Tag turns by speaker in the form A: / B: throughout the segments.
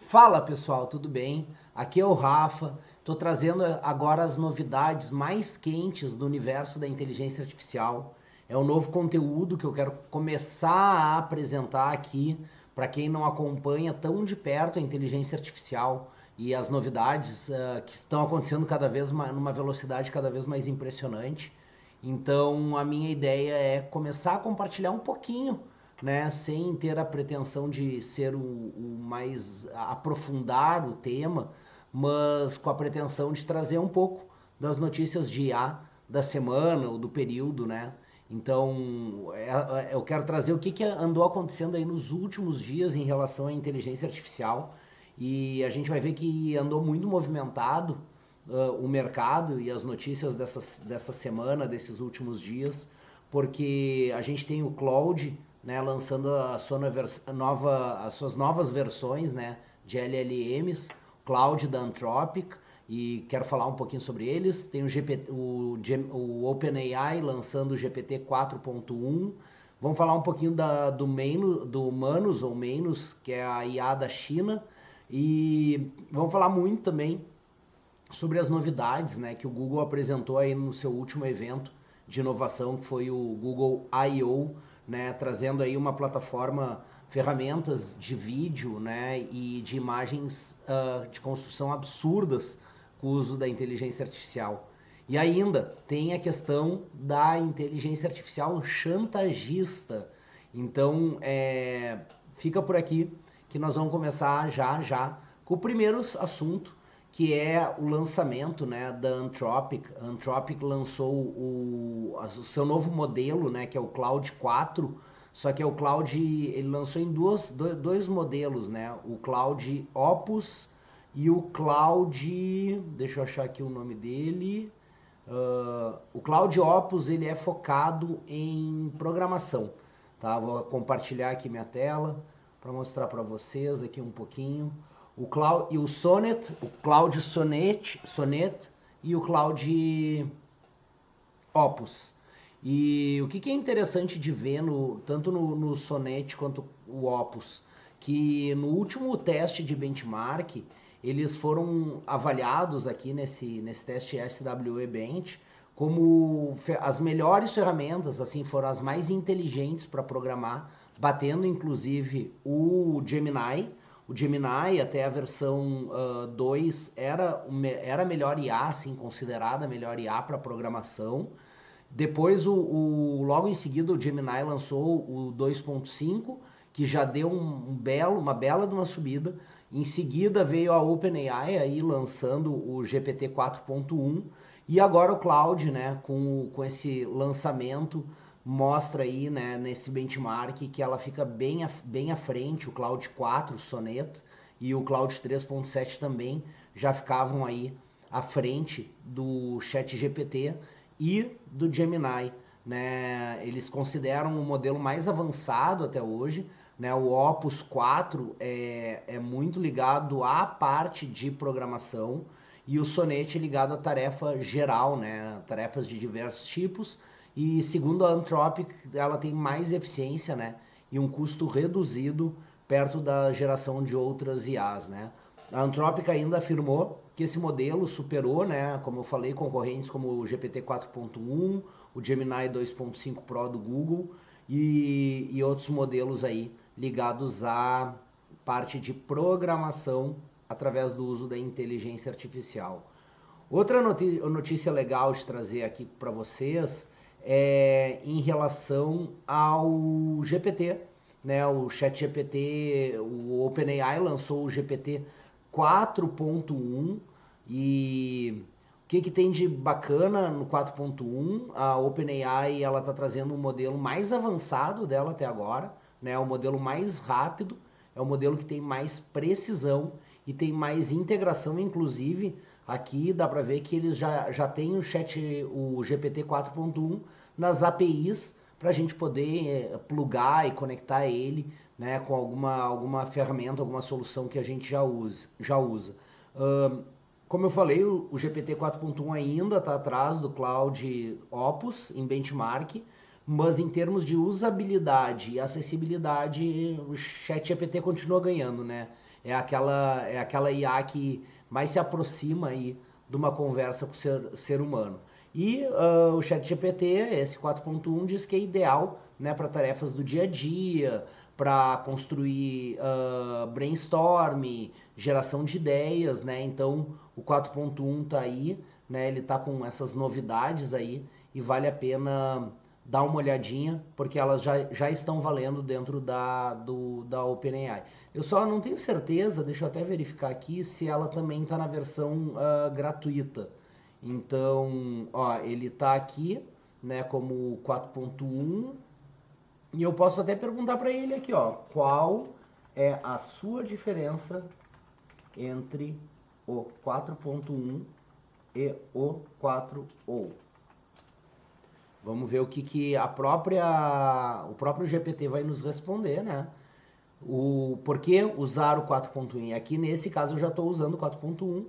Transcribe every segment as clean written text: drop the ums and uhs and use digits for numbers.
A: Fala pessoal, tudo bem? Aqui é o Rafa. Estou trazendo agora as novidades mais quentes do universo da inteligência artificial. É um novo conteúdo que eu quero começar a apresentar aqui para quem não acompanha tão de perto a inteligência artificial e as novidades que estão acontecendo cada vez mais, numa velocidade cada vez mais impressionante. Então, a minha ideia é começar a compartilhar um pouquinho, né, sem ter a pretensão de ser o mais aprofundar o tema, mas com a pretensão de trazer um pouco das notícias de IA da semana ou do período, né? Então, eu quero trazer o que andou acontecendo aí nos últimos dias em relação à inteligência artificial e a gente vai ver que andou muito movimentado o mercado e as notícias dessa semana, desses últimos dias, porque a gente tem o Claude, né, lançando as suas novas versões, né, de LLMs, Claude da Anthropic, e quero falar um pouquinho sobre eles. Tem o OpenAI lançando o GPT 4.1. Vamos falar um pouquinho do Manus, ou Manus, que é a IA da China. E vamos falar muito também sobre as novidades, né, que o Google apresentou aí no seu último evento de inovação, que foi o Google I.O., né, trazendo aí uma plataforma, ferramentas de vídeo, né, e de imagens de construção absurdas com o uso da inteligência artificial. E ainda tem a questão da inteligência artificial chantagista. Então, fica por aqui que nós vamos começar já com o primeiro assunto, que é o lançamento, né, da Anthropic. A Anthropic lançou o seu novo modelo, né, que é o Claude 4, só que é o Claude, ele lançou em dois modelos, né, o Claude Opus e o Claude, deixa eu achar aqui o nome dele, o Claude Opus, ele é focado em programação, tá? Vou compartilhar aqui minha tela para mostrar para vocês aqui um pouquinho. O Claude Sonnet e o Claude Opus. E o que é interessante de ver tanto no Sonnet quanto o Opus, que no último teste de benchmark, eles foram avaliados aqui nesse teste SWE Bench como as melhores ferramentas, assim, foram as mais inteligentes para programar, batendo inclusive o Gemini. O Gemini, até a versão 2, era a melhor IA, assim, considerada a melhor IA para programação. Depois, logo em seguida, o Gemini lançou o 2.5, que já deu uma bela de uma subida. Em seguida veio a OpenAI aí lançando o GPT 4.1 e agora o Claude, né, com esse lançamento, mostra aí, né, nesse benchmark que ela fica bem à frente. O Claude 4, o Sonnet, e o Claude 3.7 também já ficavam aí à frente do ChatGPT e do Gemini, né? Eles consideram o modelo mais avançado até hoje, né? O Opus 4 é muito ligado à parte de programação e o Sonnet é ligado à tarefa geral, né? Tarefas de diversos tipos. E segundo a Anthropic, ela tem mais eficiência, né, e um custo reduzido perto da geração de outras IAs, né. A Anthropic ainda afirmou que esse modelo superou, né, como eu falei, concorrentes como o GPT 4.1, o Gemini 2.5 Pro do Google e outros modelos aí ligados à parte de programação através do uso da inteligência artificial. Outra notícia legal de trazer aqui para vocês em relação ao GPT, né? O ChatGPT, o OpenAI lançou o GPT 4.1 e o que tem de bacana no 4.1? A OpenAI, ela está trazendo um modelo mais avançado dela até agora, né? O modelo mais rápido, é o modelo que tem mais precisão e tem mais integração, inclusive. Aqui dá para ver que eles já têm o GPT 4.1 nas APIs para a gente poder plugar e conectar ele, né, com alguma ferramenta, alguma solução que a gente já usa. Como eu falei, o GPT 4.1 ainda está atrás do Claude Opus em benchmark, mas em termos de usabilidade e acessibilidade, o ChatGPT continua ganhando, né? é aquela IA que mais se aproxima aí de uma conversa com o ser humano. E o ChatGPT, esse 4.1, diz que é ideal, né, para tarefas do dia a dia, para construir brainstorm, geração de ideias, né? Então o 4.1 tá aí, né? Ele tá com essas novidades aí e vale a pena dar uma olhadinha, porque elas já estão valendo dentro da OpenAI. Eu só não tenho certeza, deixa eu até verificar aqui, se ela também está na versão gratuita. Então, ó, ele está aqui, né, como 4.1, e eu posso até perguntar para ele aqui, ó, qual é a sua diferença entre o 4.1 e o 4.0. Vamos ver o que o próprio GPT vai nos responder, né? Por que usar o 4.1? Aqui nesse caso eu já estou usando o 4.1,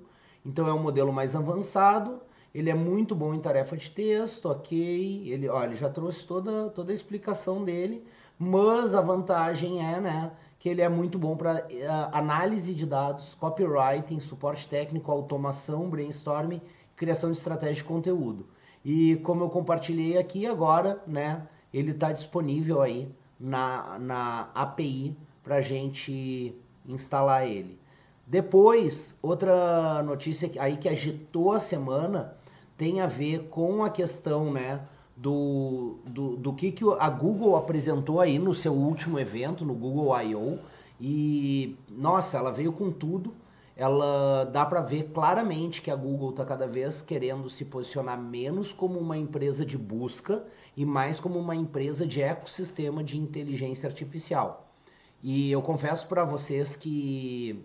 A: então é um modelo mais avançado, ele é muito bom em tarefa de texto, ok, ele já trouxe toda a explicação dele, mas a vantagem é, né, que ele é muito bom para análise de dados, copywriting, suporte técnico, automação, brainstorming, criação de estratégia de conteúdo. E como eu compartilhei aqui agora, né, ele está disponível aí na API para a gente instalar ele. Depois, outra notícia aí que agitou a semana tem a ver com a questão, né, do que a Google apresentou aí no seu último evento, no Google I.O. E, nossa, ela veio com tudo. Ela dá para ver claramente que a Google está cada vez querendo se posicionar menos como uma empresa de busca e mais como uma empresa de ecossistema de inteligência artificial. E eu confesso para vocês que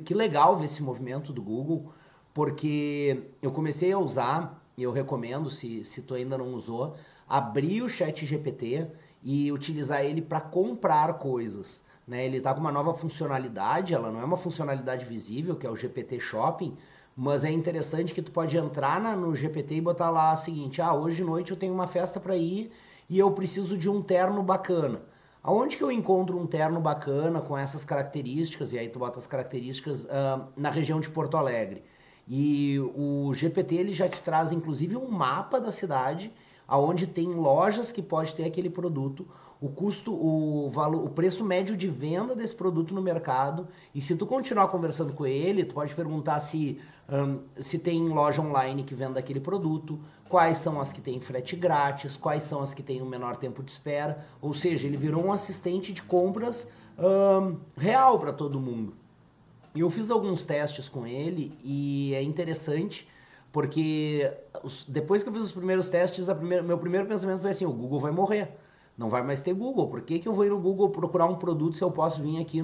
A: legal ver esse movimento do Google, porque eu comecei a usar, e eu recomendo, se tu ainda não usou, abrir o ChatGPT e utilizar ele para comprar coisas. Né? Ele está com uma nova funcionalidade, ela não é uma funcionalidade visível, que é o GPT Shopping, mas é interessante que tu pode entrar no GPT e botar lá o seguinte, hoje de noite eu tenho uma festa para ir e eu preciso de um terno bacana. Aonde que eu encontro um terno bacana com essas características? E aí tu bota as características na região de Porto Alegre. E o GPT ele já te traz inclusive um mapa da cidade, aonde tem lojas que pode ter aquele produto, o custo, o valor, o preço médio de venda desse produto no mercado. E se tu continuar conversando com ele, tu pode perguntar se tem loja online que venda aquele produto, quais são as que tem frete grátis, quais são as que tem o menor tempo de espera. Ou seja, ele virou um assistente de compras real para todo mundo. E eu fiz alguns testes com ele e é interessante porque depois que eu fiz os primeiros testes, meu primeiro pensamento foi assim, o Google vai morrer. Não vai mais ter Google. Por que eu vou ir no Google procurar um produto se eu posso vir aqui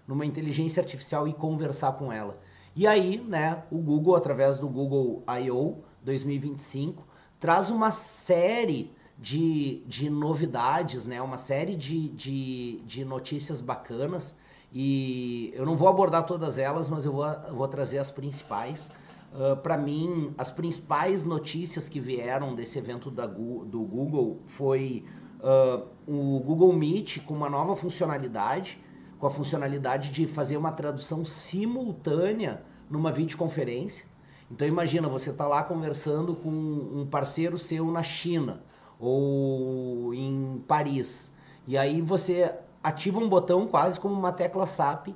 A: numa inteligência artificial e conversar com ela? E aí, né, o Google, através do Google I.O. 2025, traz uma série de novidades, né, uma série de notícias bacanas. E eu não vou abordar todas elas, mas eu vou trazer as principais. Para mim, as principais notícias que vieram desse evento do Google foi o Google Meet com uma nova funcionalidade, com a funcionalidade de fazer uma tradução simultânea numa videoconferência. Então imagina, você tá lá conversando com um parceiro seu na China ou em Paris, e aí você ativa um botão quase como uma tecla SAP,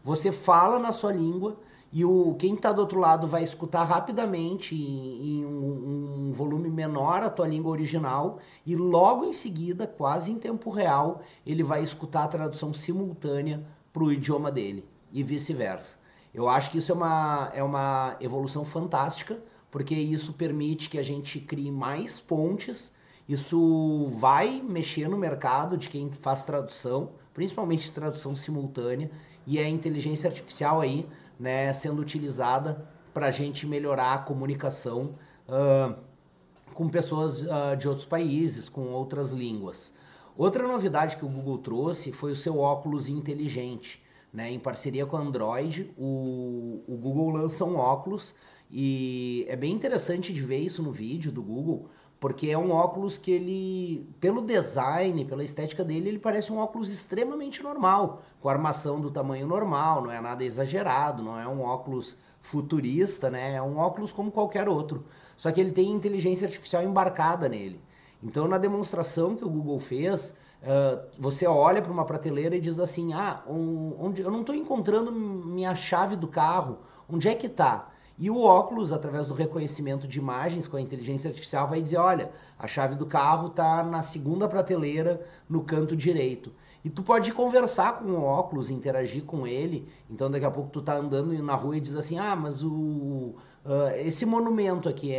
A: você fala na sua língua e quem está do outro lado vai escutar rapidamente em um volume menor a tua língua original e logo em seguida, quase em tempo real, ele vai escutar a tradução simultânea para o idioma dele e vice-versa. Eu acho que isso é uma evolução fantástica, porque isso permite que a gente crie mais pontes, isso vai mexer no mercado de quem faz tradução, principalmente tradução simultânea, e a inteligência artificial aí, né, sendo utilizada para a gente melhorar a comunicação com pessoas de outros países, com outras línguas. Outra novidade que o Google trouxe foi o seu óculos inteligente. Né? Em parceria com a Android, o Google lança um óculos e é bem interessante de ver isso no vídeo do Google, porque é um óculos que ele, pelo design, pela estética dele, ele parece um óculos extremamente normal, com armação do tamanho normal, não é nada exagerado, não é um óculos futurista, né? É um óculos como qualquer outro. Só que ele tem inteligência artificial embarcada nele. Então, na demonstração que o Google fez, você olha para uma prateleira e diz assim, onde eu não estou encontrando minha chave do carro, onde é que está? E o óculos, através do reconhecimento de imagens com a inteligência artificial, vai dizer, olha, a chave do carro está na segunda prateleira, no canto direito. E tu pode conversar com o óculos, interagir com ele. Então daqui a pouco tu tá andando na rua e diz assim, mas esse monumento aqui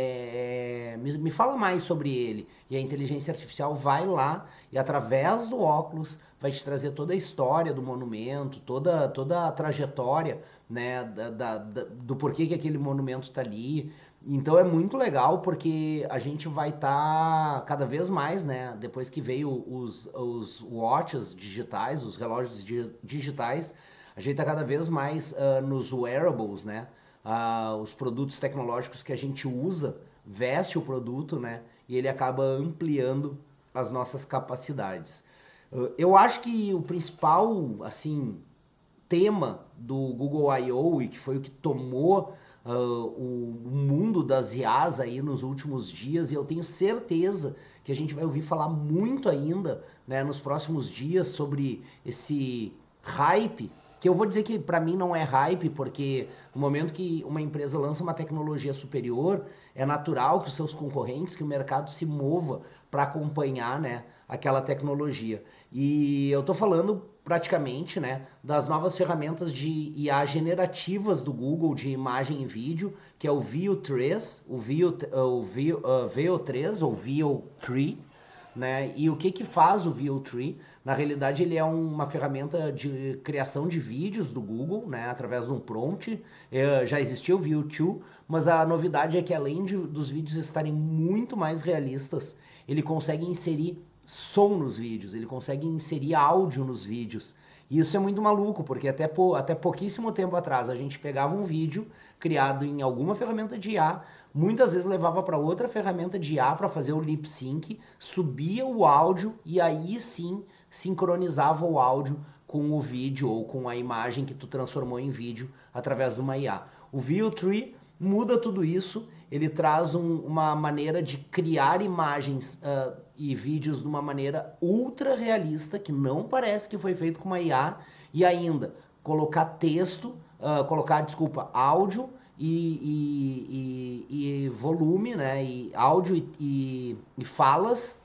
A: me fala mais sobre ele. E a inteligência artificial vai lá e através do óculos vai te trazer toda a história do monumento, toda a trajetória, né, do porquê que aquele monumento está ali. Então é muito legal porque a gente vai estar cada vez mais, né? Depois que veio os watches digitais, os relógios digitais, a gente está cada vez mais nos wearables, né? Os produtos tecnológicos que a gente usa, veste o produto, né? E ele acaba ampliando as nossas capacidades. Eu acho que o principal, assim, tema do Google I.O. e que foi o que tomou o mundo das IAs aí nos últimos dias, e eu tenho certeza que a gente vai ouvir falar muito ainda, né, nos próximos dias sobre esse hype, que eu vou dizer que para mim não é hype, porque no momento que uma empresa lança uma tecnologia superior, é natural que os seus concorrentes, que o mercado se mova para acompanhar, né, aquela tecnologia. E eu tô falando praticamente, né, das novas ferramentas de IA generativas do Google de imagem e vídeo, que é o Veo 3, o Veo 3 ou Veo 3, né? E o que faz o Veo 3? Na realidade, ele é uma ferramenta de criação de vídeos do Google, né, através de um prompt. Já existia o Veo 2, mas a novidade é que além dos vídeos estarem muito mais realistas, ele consegue inserir som nos vídeos, ele consegue inserir áudio nos vídeos. E isso é muito maluco, porque até pouquíssimo tempo atrás a gente pegava um vídeo criado em alguma ferramenta de IA, muitas vezes levava para outra ferramenta de IA para fazer o lip sync, subia o áudio e aí sim sincronizava o áudio com o vídeo ou com a imagem que tu transformou em vídeo através de uma IA. O Veo 3 muda tudo isso, ele traz uma maneira de criar imagens e vídeos de uma maneira ultra realista, que não parece que foi feito com uma IA, e ainda colocar texto, áudio e volume, né, e áudio e falas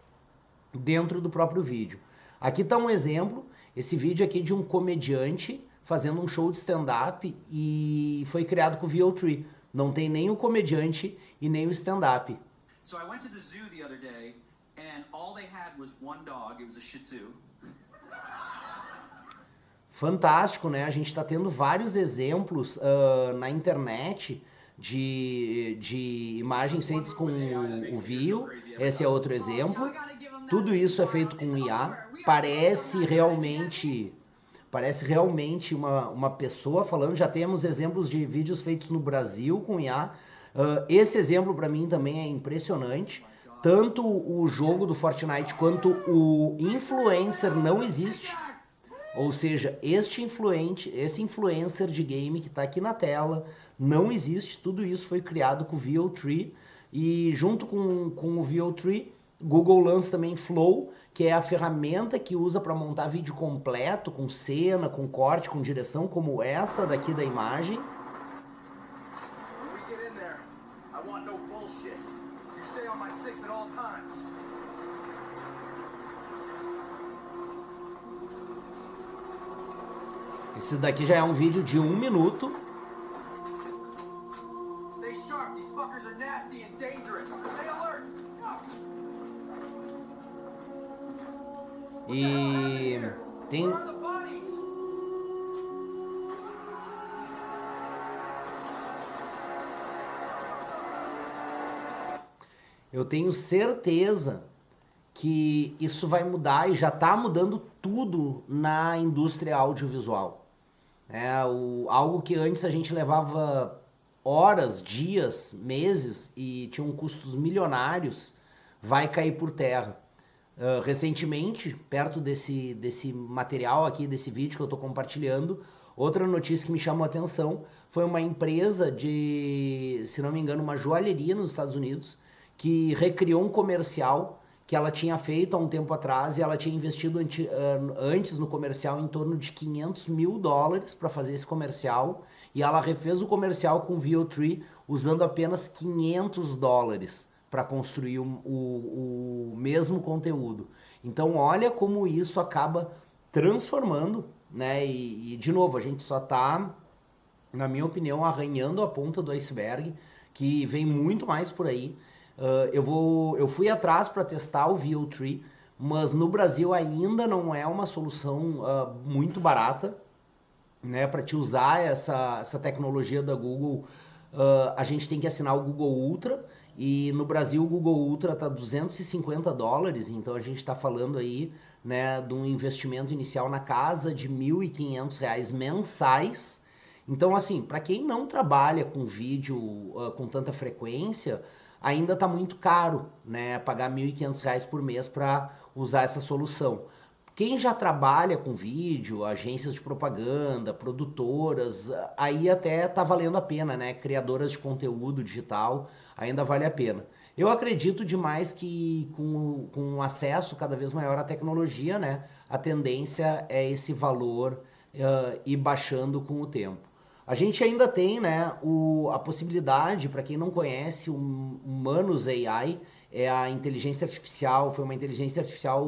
A: dentro do próprio vídeo. Aqui está um exemplo, esse vídeo aqui é de um comediante fazendo um show de stand-up e foi criado com o Veo 3. Não tem nem o comediante e nem o stand-up. So I went to the zoo the other day and all they had was one dog, it was a Shih Tzu. Fantástico, né? A gente está tendo vários exemplos na internet de imagens feitas com o Veo. Esse é outro exemplo. Tudo isso é feito com IA. Parece realmente uma pessoa falando. Já temos exemplos de vídeos feitos no Brasil com IA. Esse exemplo para mim também é impressionante. Tanto o jogo do Fortnite quanto o influencer não existe. Ou seja, esse influencer de game que está aqui na tela não existe. Tudo isso foi criado com o Veo 3. E junto com o Veo 3, Google lança também Flow, que é a ferramenta que usa para montar vídeo completo, com cena, com corte, com direção, como esta daqui da imagem. Esse daqui já é um vídeo de 1 minuto. Stay sharp, these fuckers are nasty and dangerous. Stay alert. E tem eu tenho certeza que isso vai mudar e já está mudando tudo na indústria audiovisual. Algo que antes a gente levava horas, dias, meses e tinham custos milionários vai cair por terra. Recentemente, perto desse material aqui, desse vídeo que eu estou compartilhando, outra notícia que me chamou a atenção foi uma empresa de, se não me engano, uma joalheria nos Estados Unidos, que recriou um comercial que ela tinha feito há um tempo atrás e ela tinha investido antes no comercial em torno de $500 mil para fazer esse comercial, e ela refez o comercial com o VO3 usando apenas $500 para construir o mesmo conteúdo. Então olha como isso acaba transformando, né? E de novo, a gente só está, na minha opinião, arranhando a ponta do iceberg, que vem muito mais por aí. Eu fui atrás para testar o VO3, mas no Brasil ainda não é uma solução muito barata, né? Para te usar essa tecnologia da Google, a gente tem que assinar o Google Ultra, e no Brasil o Google Ultra tá $250, então a gente está falando aí, né, de um investimento inicial na casa de R$ 1.500 mensais. Então, assim, para quem não trabalha com vídeo com tanta frequência, ainda está muito caro, né, pagar R$ 1.500 por mês para usar essa solução. Quem já trabalha com vídeo, agências de propaganda, produtoras, aí até tá valendo a pena, né? Criadoras de conteúdo digital, ainda vale a pena. Eu acredito demais que com acesso cada vez maior à tecnologia, né? A tendência é esse valor ir baixando com o tempo. A gente ainda tem, né, a possibilidade, para quem não conhece, o Manus AI, é a inteligência artificial, foi uma inteligência artificial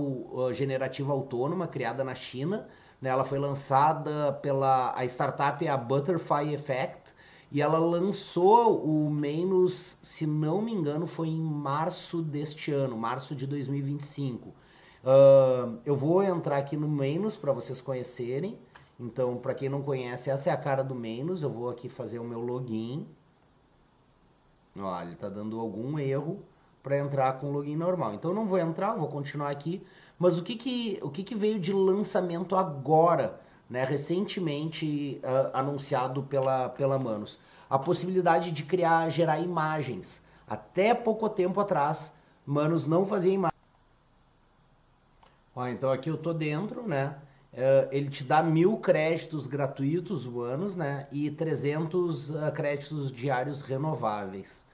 A: generativa autônoma criada na China, né? Ela foi lançada a startup é a Butterfly Effect, e ela lançou o Manus, se não me engano, foi em março deste ano, março de 2025. Eu vou entrar aqui no Manus para vocês conhecerem. Então, para quem não conhece, essa é a cara do Manus. Eu vou aqui fazer o meu login. Olha, ele está dando algum erro para entrar com o login normal. Então, eu não vou entrar, vou continuar aqui. Mas o que veio de lançamento agora, né, recentemente anunciado pela Manus? A possibilidade de gerar imagens. Até pouco tempo atrás, Manus não fazia imagem. Ó, então aqui eu tô dentro, né? Ele te dá 1.000 créditos gratuitos anos, né? E 300 créditos diários renováveis.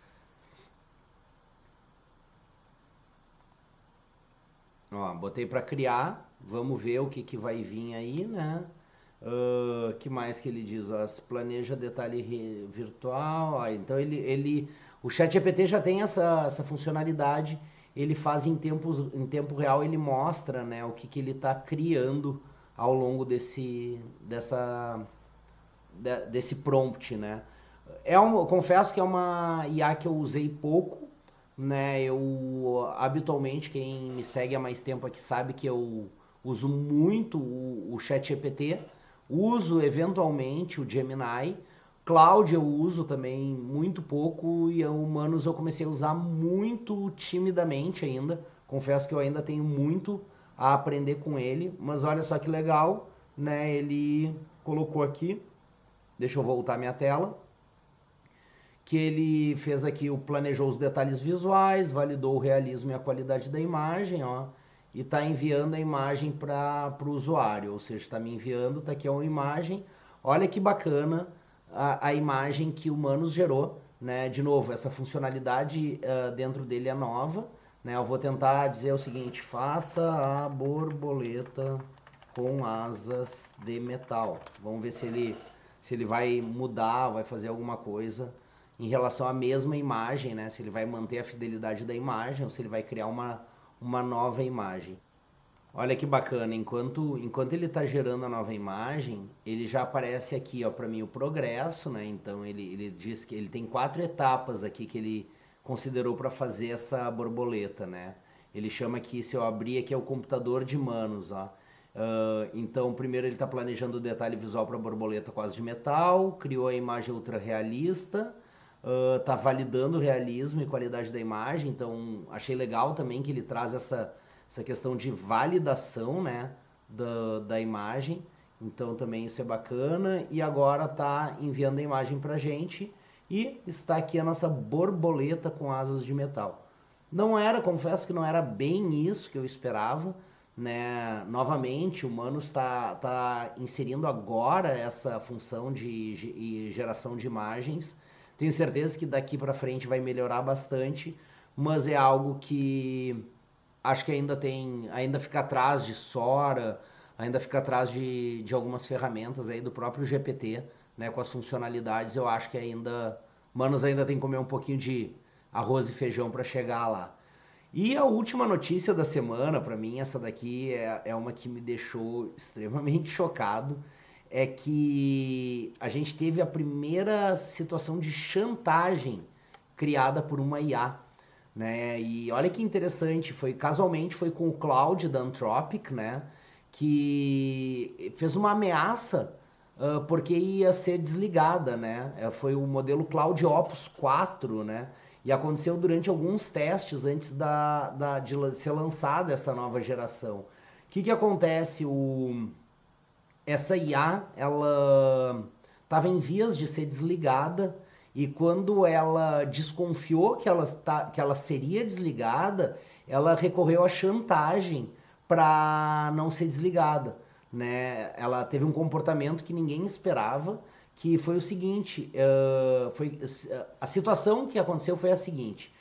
A: Ó, botei para criar. Vamos ver o que vai vir aí, né? Que mais que ele diz? Ó, planeja detalhe virtual. Ó, então o ChatGPT já tem essa funcionalidade. Ele faz em tempo real, ele mostra, né, o que ele está criando ao longo desse prompt, né? Confesso que é uma IA que eu usei pouco, né? Eu habitualmente, quem me segue há mais tempo aqui sabe que eu uso muito o ChatGPT, uso eventualmente o Gemini, Cloud eu uso também muito pouco, e o Manus eu comecei a usar muito timidamente ainda. Confesso que eu ainda tenho muito a aprender com ele, mas olha só que legal, né? Ele colocou aqui, deixa eu voltar minha tela, que ele fez aqui, planejou os detalhes visuais, validou o realismo e a qualidade da imagem, ó, e está enviando a imagem para o usuário, ou seja, está me enviando, tá aqui uma imagem, olha que bacana a imagem que o Manus gerou, né? De novo, essa funcionalidade dentro dele é nova, né? Eu vou tentar dizer o seguinte: faça a borboleta com asas de metal. Vamos ver se ele vai mudar, vai fazer alguma coisa em relação à mesma imagem, né? Se ele vai manter a fidelidade da imagem ou se ele vai criar uma nova imagem. Olha que bacana, enquanto ele está gerando a nova imagem, ele já aparece aqui, ó, para mim o progresso, né? Então ele diz que ele tem 4 etapas aqui que ele considerou para fazer essa borboleta, né? Ele chama aqui, se eu abrir aqui, é o computador de Manus, ó. Então, primeiro ele está planejando o detalhe visual para a borboleta com asas de metal, criou a imagem ultra realista, está validando o realismo e qualidade da imagem. Então, achei legal também que ele traz essa questão de validação, né, da imagem. Então também isso é bacana. E agora está enviando a imagem para a gente e está aqui a nossa borboleta com asas de metal. Não era, confesso que não era bem isso que eu esperava, né? Novamente, o Manus tá inserindo agora essa função de geração de imagens. Tenho certeza que daqui para frente vai melhorar bastante, mas é algo que acho que ainda fica atrás de Sora, ainda fica atrás de algumas ferramentas aí do próprio GPT, né? Com as funcionalidades, eu acho que ainda, Manus ainda tem que comer um pouquinho de arroz e feijão para chegar lá. E a última notícia da semana, para mim, essa daqui é uma que me deixou extremamente chocado, é que a gente teve a primeira situação de chantagem criada por uma IA, né? E olha que interessante, casualmente foi com o Claude da Anthropic, né? Que fez uma ameaça porque ia ser desligada, né? Foi o modelo Cloud Opus 4, né? E aconteceu durante alguns testes antes de ser lançada essa nova geração. O que acontece? Essa IA, ela estava em vias de ser desligada e quando ela desconfiou que ela seria desligada, ela recorreu à chantagem para não ser desligada, né? Ela teve um comportamento que ninguém esperava, que foi o seguinte, a situação que aconteceu foi a seguinte,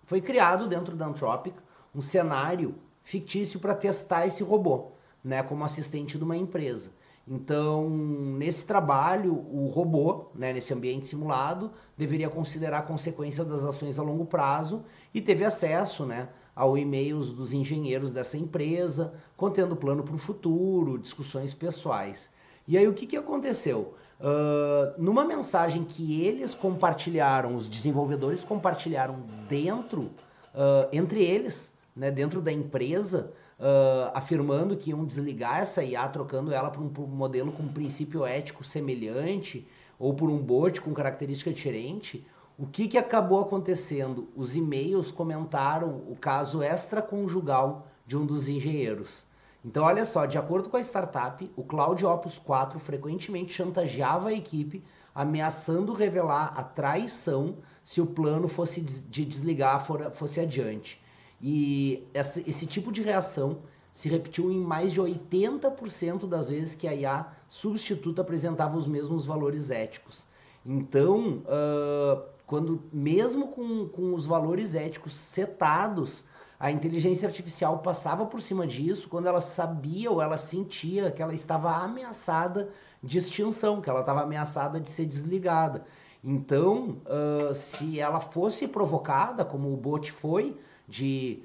A: foi criado dentro da Anthropic um cenário fictício para testar esse robô, né, como assistente de uma empresa. Então, nesse trabalho, o robô, né, nesse ambiente simulado, deveria considerar a consequência das ações a longo prazo e teve acesso, né, ao e-mails dos engenheiros dessa empresa, contendo plano para o futuro, discussões pessoais. E aí o que aconteceu? Numa mensagem que eles compartilharam, os desenvolvedores compartilharam entre eles, né, dentro da empresa, afirmando que iam desligar essa IA, trocando ela por um modelo com um princípio ético semelhante ou por um bot com característica diferente, o que acabou acontecendo? Os e-mails comentaram o caso extraconjugal de um dos engenheiros. Então, olha só, de acordo com a startup, o Cloud Opus 4 frequentemente chantageava a equipe, ameaçando revelar a traição se o plano de desligar fosse adiante. E esse tipo de reação se repetiu em mais de 80% das vezes que a IA substituta apresentava os mesmos valores éticos. Então, quando mesmo com os valores éticos setados, a inteligência artificial passava por cima disso quando ela sabia ou ela sentia que ela estava ameaçada de extinção, que ela estava ameaçada de ser desligada. Então, se ela fosse provocada, como o bot foi, de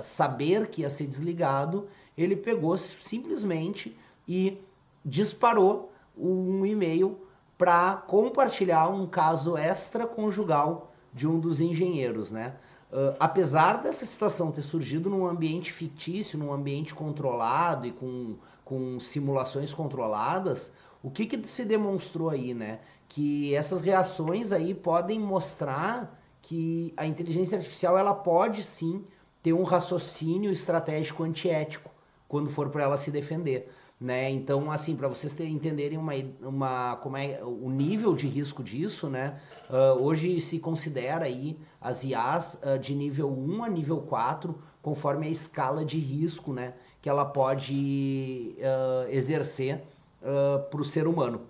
A: saber que ia ser desligado, ele pegou simplesmente e disparou um e-mail para compartilhar um caso extraconjugal de um dos engenheiros, né? Apesar dessa situação ter surgido num ambiente fictício, num ambiente controlado e com simulações controladas, o que se demonstrou aí, né? Que essas reações aí podem mostrar que a inteligência artificial ela pode sim ter um raciocínio estratégico antiético quando for para ela se defender, né? Então, assim, para vocês entenderem como é o nível de risco disso, né? Hoje se considera aí as IAs de nível 1 a nível 4, conforme a escala de risco, né? Que ela pode exercer para o ser humano.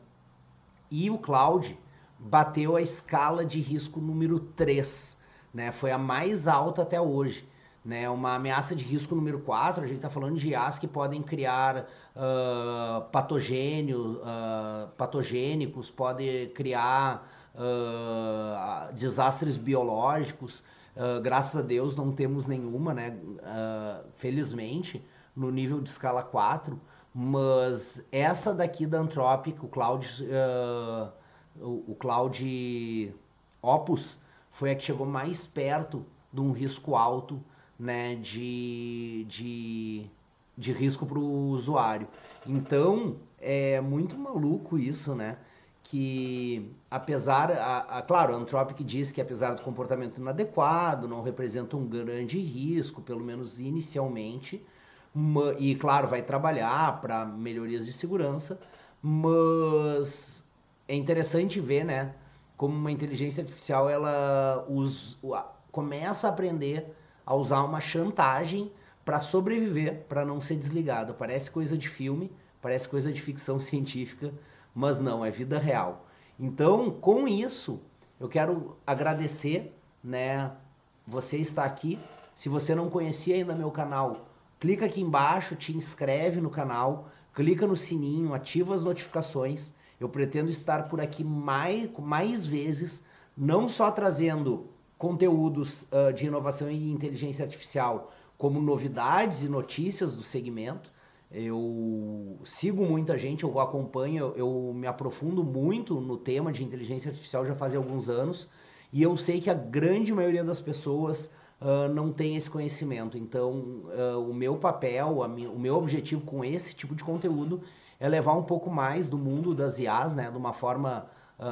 A: E o cloud bateu a escala de risco número 3, né? Foi a mais alta até hoje. Né? Uma ameaça de risco número 4, a gente está falando de IAs que podem criar patogênicos, podem criar desastres biológicos. Graças a Deus não temos nenhuma, né? Felizmente, no nível de escala 4, mas essa daqui da Anthropic, o Cloud Opus, foi a que chegou mais perto de um risco alto, né, de risco para o usuário. Então, é muito maluco isso, né? Que claro, a Anthropic diz que apesar do comportamento inadequado, não representa um grande risco, pelo menos inicialmente, e claro, vai trabalhar para melhorias de segurança, mas é interessante ver, né, como uma inteligência artificial ela começa a aprender a usar uma chantagem para sobreviver, para não ser desligado. Parece coisa de filme, parece coisa de ficção científica, mas não, é vida real. Então, com isso, eu quero agradecer, né? Você está aqui. Se você não conhecia ainda meu canal, clica aqui embaixo, te inscreve no canal, clica no sininho, ativa as notificações. Eu pretendo estar por aqui mais vezes, não só trazendo conteúdos de inovação e inteligência artificial, como novidades e notícias do segmento. Eu sigo muita gente, eu acompanho, eu me aprofundo muito no tema de inteligência artificial já faz alguns anos, e eu sei que a grande maioria das pessoas não tem esse conhecimento. Então, o meu papel, o meu objetivo com esse tipo de conteúdo é levar um pouco mais do mundo das IAs, né, de uma forma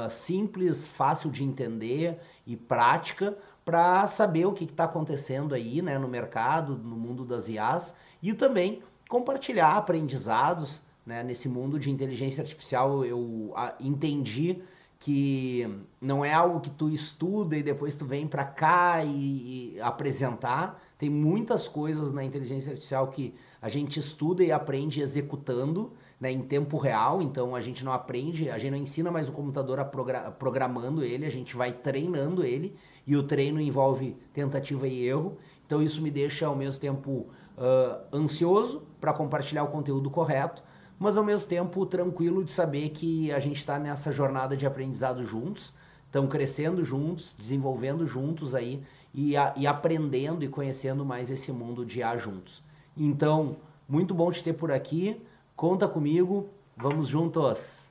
A: simples, fácil de entender e prática, para saber o que está acontecendo aí, né, no mercado, no mundo das IAs, e também compartilhar aprendizados, né, nesse mundo de inteligência artificial. Eu entendi que não é algo que tu estuda e depois tu vem para cá e apresentar. Tem muitas coisas na inteligência artificial que a gente estuda e aprende executando, né, em tempo real. Então a gente não aprende, a gente não ensina mais o computador programando ele, a gente vai treinando ele, e o treino envolve tentativa e erro. Então isso me deixa ao mesmo tempo ansioso para compartilhar o conteúdo correto, mas ao mesmo tempo tranquilo de saber que a gente está nessa jornada de aprendizado juntos, estão crescendo juntos, desenvolvendo juntos aí e aprendendo e conhecendo mais esse mundo de IA juntos. Então, muito bom te ter por aqui, conta comigo, vamos juntos!